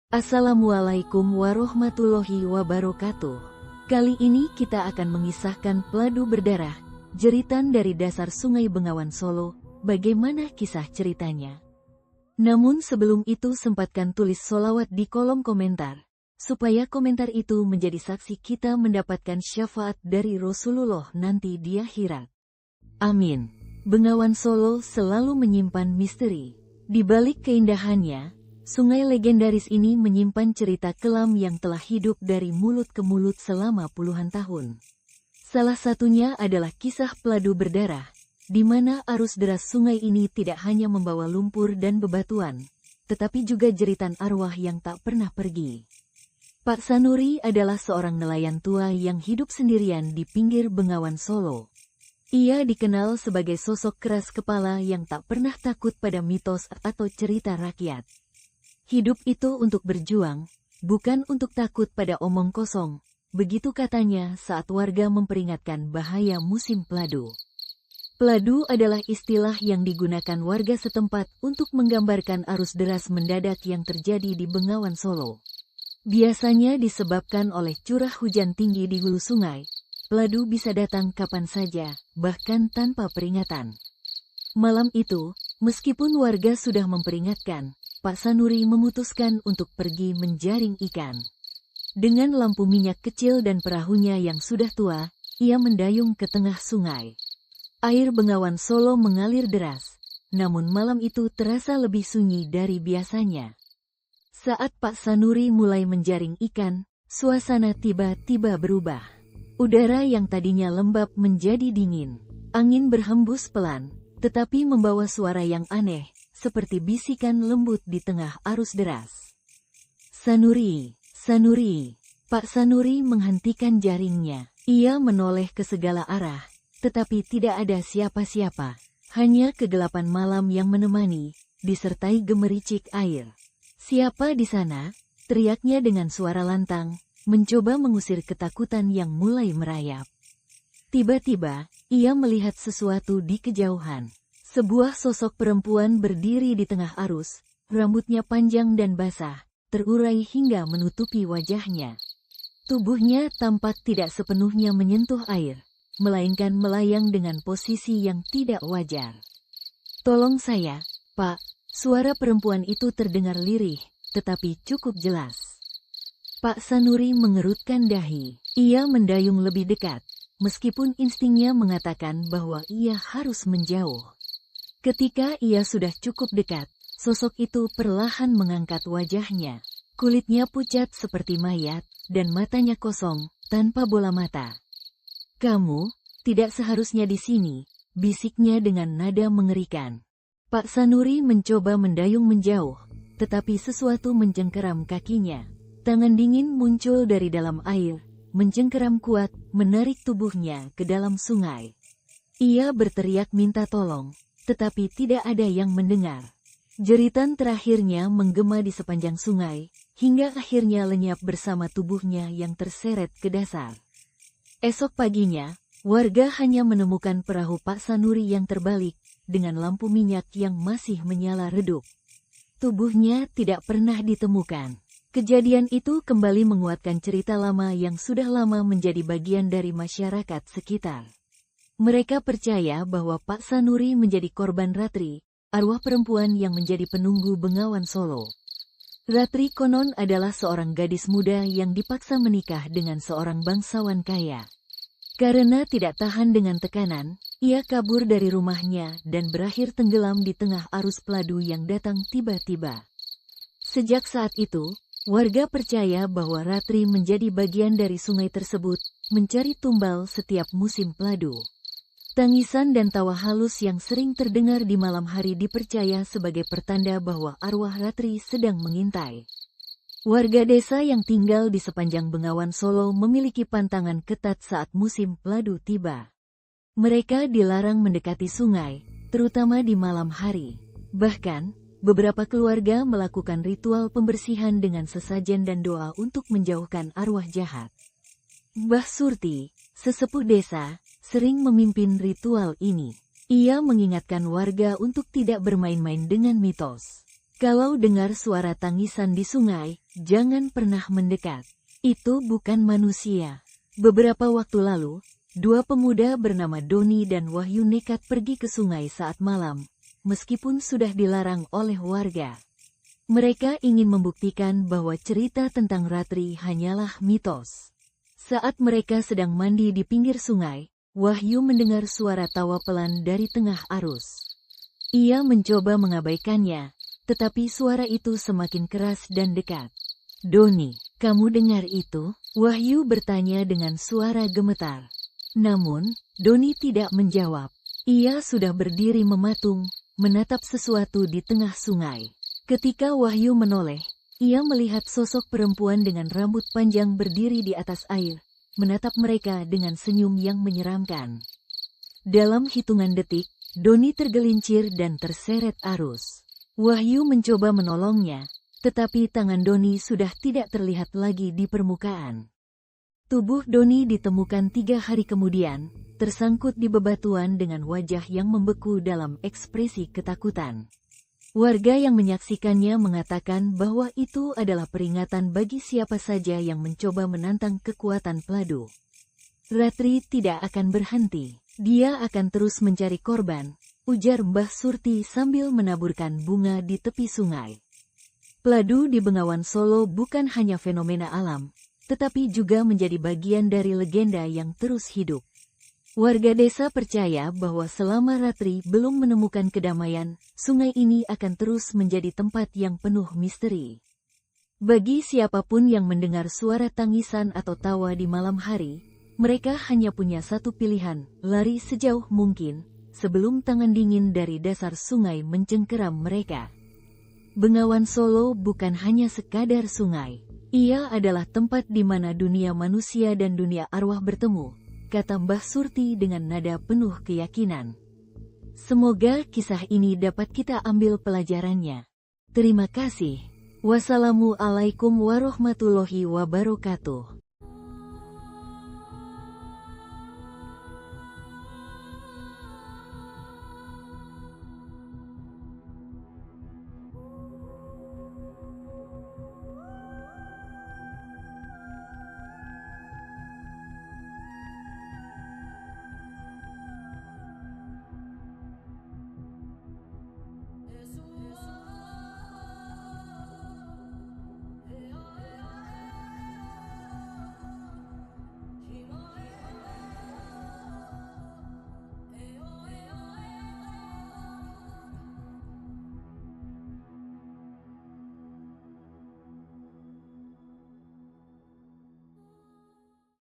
Assalamualaikum warahmatullahi wabarakatuh. Kali ini kita akan mengisahkan Peladu Berdarah, jeritan dari dasar Sungai Bengawan Solo. Bagaimana kisah ceritanya? Namun sebelum itu sempatkan tulis sholawat di kolom komentar, supaya komentar itu menjadi saksi kita mendapatkan syafaat dari Rasulullah nanti di akhirat. Amin. Bengawan Solo selalu menyimpan misteri. Di balik keindahannya, sungai legendaris ini menyimpan cerita kelam yang telah hidup dari mulut ke mulut selama puluhan tahun. Salah satunya adalah kisah Peladu Berdarah, di mana arus deras sungai ini tidak hanya membawa lumpur dan bebatuan, tetapi juga jeritan arwah yang tak pernah pergi. Pak Sanuri adalah seorang nelayan tua yang hidup sendirian di pinggir Bengawan Solo. Ia dikenal sebagai sosok keras kepala yang tak pernah takut pada mitos atau cerita rakyat. Hidup itu untuk berjuang, bukan untuk takut pada omong kosong, begitu katanya saat warga memperingatkan bahaya musim peladu. Peladu adalah istilah yang digunakan warga setempat untuk menggambarkan arus deras mendadak yang terjadi di Bengawan Solo. Biasanya disebabkan oleh curah hujan tinggi di hulu sungai. Peladu bisa datang kapan saja, bahkan tanpa peringatan. Malam itu, meskipun warga sudah memperingatkan, Pak Sanuri memutuskan untuk pergi menjaring ikan. Dengan lampu minyak kecil dan perahunya yang sudah tua, ia mendayung ke tengah sungai. Air Bengawan Solo mengalir deras, namun malam itu terasa lebih sunyi dari biasanya. Saat Pak Sanuri mulai menjaring ikan, suasana tiba-tiba berubah. Udara yang tadinya lembab menjadi dingin. Angin berhembus pelan, tetapi membawa suara yang aneh, seperti bisikan lembut di tengah arus deras. Sanuri, Sanuri. Pak Sanuri menghentikan jaringnya. Ia menoleh ke segala arah, tetapi tidak ada siapa-siapa. Hanya kegelapan malam yang menemani, disertai gemericik air. "Siapa di sana?" teriaknya dengan suara lantang, mencoba mengusir ketakutan yang mulai merayap. Tiba-tiba, ia melihat sesuatu di kejauhan. Sebuah sosok perempuan berdiri di tengah arus, rambutnya panjang dan basah, terurai hingga menutupi wajahnya. Tubuhnya tampak tidak sepenuhnya menyentuh air, melainkan melayang dengan posisi yang tidak wajar. "Tolong saya, Pak." Suara perempuan itu terdengar lirih, tetapi cukup jelas. Pak Sanuri mengerutkan dahi. Ia mendayung lebih dekat, meskipun instingnya mengatakan bahwa ia harus menjauh. Ketika ia sudah cukup dekat, sosok itu perlahan mengangkat wajahnya. Kulitnya pucat seperti mayat, dan matanya kosong, tanpa bola mata. "Kamu tidak seharusnya di sini," bisiknya dengan nada mengerikan. Pak Sanuri mencoba mendayung menjauh, tetapi sesuatu mencengkeram kakinya. Tangan dingin muncul dari dalam air, mencengkeram kuat, menarik tubuhnya ke dalam sungai. Ia berteriak minta tolong, tetapi tidak ada yang mendengar. Jeritan terakhirnya menggema di sepanjang sungai, hingga akhirnya lenyap bersama tubuhnya yang terseret ke dasar. Esok paginya, warga hanya menemukan perahu Pak Sanuri yang terbalik, dengan lampu minyak yang masih menyala redup. Tubuhnya tidak pernah ditemukan. Kejadian itu kembali menguatkan cerita lama yang sudah lama menjadi bagian dari masyarakat sekitar. Mereka percaya bahwa Pak Sanuri menjadi korban Ratri, arwah perempuan yang menjadi penunggu Bengawan Solo. Ratri konon adalah seorang gadis muda yang dipaksa menikah dengan seorang bangsawan kaya. Karena tidak tahan dengan tekanan, ia kabur dari rumahnya dan berakhir tenggelam di tengah arus peladu yang datang tiba-tiba. Sejak saat itu, warga percaya bahwa Ratri menjadi bagian dari sungai tersebut, mencari tumbal setiap musim peladu. Tangisan dan tawa halus yang sering terdengar di malam hari dipercaya sebagai pertanda bahwa arwah Ratri sedang mengintai. Warga desa yang tinggal di sepanjang Bengawan Solo memiliki pantangan ketat saat musim peladu tiba. Mereka dilarang mendekati sungai, terutama di malam hari. Bahkan, beberapa keluarga melakukan ritual pembersihan dengan sesajen dan doa untuk menjauhkan arwah jahat. Mbah Surti, sesepuh desa, sering memimpin ritual ini. Ia mengingatkan warga untuk tidak bermain-main dengan mitos. Kalau dengar suara tangisan di sungai, jangan pernah mendekat. Itu bukan manusia. Beberapa waktu lalu, dua pemuda bernama Doni dan Wahyu nekat pergi ke sungai saat malam, meskipun sudah dilarang oleh warga. Mereka ingin membuktikan bahwa cerita tentang Ratri hanyalah mitos. Saat mereka sedang mandi di pinggir sungai, Wahyu mendengar suara tawa pelan dari tengah arus. Ia mencoba mengabaikannya, tetapi suara itu semakin keras dan dekat. "Doni, kamu dengar itu?" Wahyu bertanya dengan suara gemetar. Namun, Doni tidak menjawab. Ia sudah berdiri mematung, menatap sesuatu di tengah sungai. Ketika Wahyu menoleh, ia melihat sosok perempuan dengan rambut panjang berdiri di atas air, menatap mereka dengan senyum yang menyeramkan. Dalam hitungan detik, Doni tergelincir dan terseret arus. Wahyu mencoba menolongnya, tetapi tangan Doni sudah tidak terlihat lagi di permukaan. Tubuh Doni ditemukan 3 hari kemudian, tersangkut di bebatuan dengan wajah yang membeku dalam ekspresi ketakutan. Warga yang menyaksikannya mengatakan bahwa itu adalah peringatan bagi siapa saja yang mencoba menantang kekuatan Peladu. Ratri tidak akan berhenti, dia akan terus mencari korban, ujar Mbah Surti sambil menaburkan bunga di tepi sungai. Peladu di Bengawan Solo bukan hanya fenomena alam, tetapi juga menjadi bagian dari legenda yang terus hidup. Warga desa percaya bahwa selama Ratri belum menemukan kedamaian, sungai ini akan terus menjadi tempat yang penuh misteri. Bagi siapapun yang mendengar suara tangisan atau tawa di malam hari, mereka hanya punya satu pilihan, lari sejauh mungkin, sebelum tangan dingin dari dasar sungai mencengkeram mereka. Bengawan Solo bukan hanya sekadar sungai. Ia adalah tempat di mana dunia manusia dan dunia arwah bertemu, kata Mbah Surti dengan nada penuh keyakinan. Semoga kisah ini dapat kita ambil pelajarannya. Terima kasih. Wassalamualaikum warahmatullahi wabarakatuh.